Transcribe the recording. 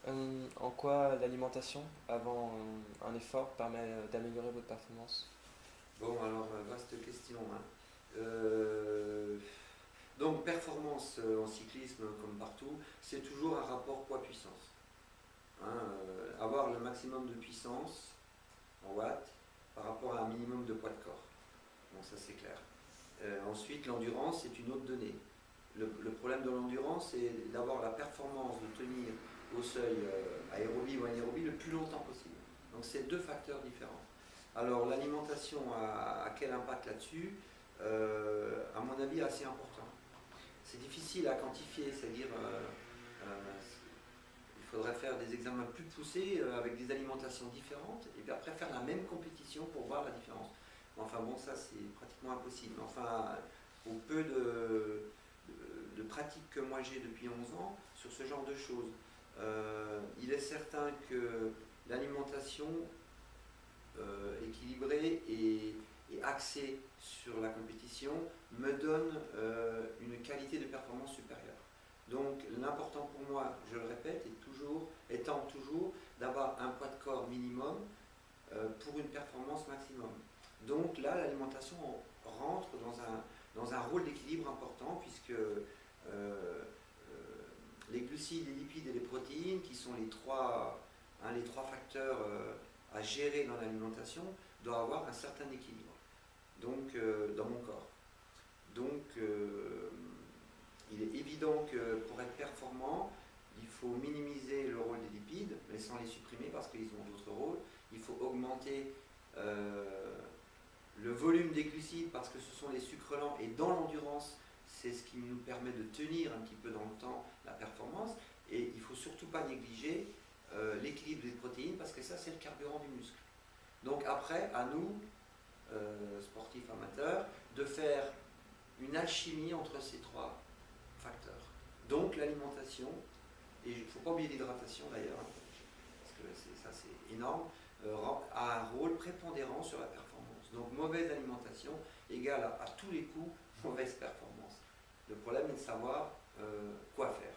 En quoi l'alimentation avant un effort permet d'améliorer votre performance? Bon, alors, vaste question, hein. Euh, donc, performance en cyclisme, comme partout, c'est toujours un rapport poids-puissance. Hein, avoir le maximum de puissance en watts par rapport à un minimum de poids de corps. Donc, ça, c'est clair. Ensuite, l'endurance, c'est une autre donnée. Le problème de l'endurance, c'est d'avoir la performance de tenir au seuil aérobie ou anaérobie le plus longtemps possible. Donc, c'est deux facteurs différents. Alors, l'alimentation a quel impact là-dessus? À mon avis, assez important. C'est difficile à quantifier, c'est-à-dire il faudrait faire des examens plus poussés avec des alimentations différentes et puis après faire la même compétition pour voir la différence. Enfin bon, ça c'est pratiquement impossible. Enfin, au peu de pratiques que moi j'ai depuis 11 ans sur ce genre de choses, il est certain que l'alimentation équilibrée et axée sur la compétition me donne une qualité de performance supérieure. Donc l'important pour moi, je le répète, étant toujours d'avoir un poids de corps minimum pour une performance maximum. Donc là, l'alimentation rentre dans un rôle d'équilibre important puisque les glucides, les lipides et les protéines, qui sont les trois facteurs à gérer dans l'alimentation, doivent avoir un certain équilibre donc, dans mon corps. Donc il est évident que pour être performant, il faut minimiser le rôle des lipides, mais sans les supprimer parce qu'ils ont d'autres rôles. Il faut augmenter le volume des glucides parce que ce sont les sucres lents et dans l'endurance, c'est ce qui nous permet de tenir un petit peu dans le temps la performance. Et il ne faut surtout pas négliger l'équilibre des protéines parce que ça, c'est le carburant du muscle. Donc après, à nous, sportifs amateurs, de faire une alchimie entre ces trois facteurs. Donc l'alimentation, et il ne faut pas oublier l'hydratation d'ailleurs, hein, parce que ça c'est énorme, a un rôle prépondérant sur la performance. Donc mauvaise alimentation égale à tous les coups mauvaise performance. Le problème est de savoir quoi faire.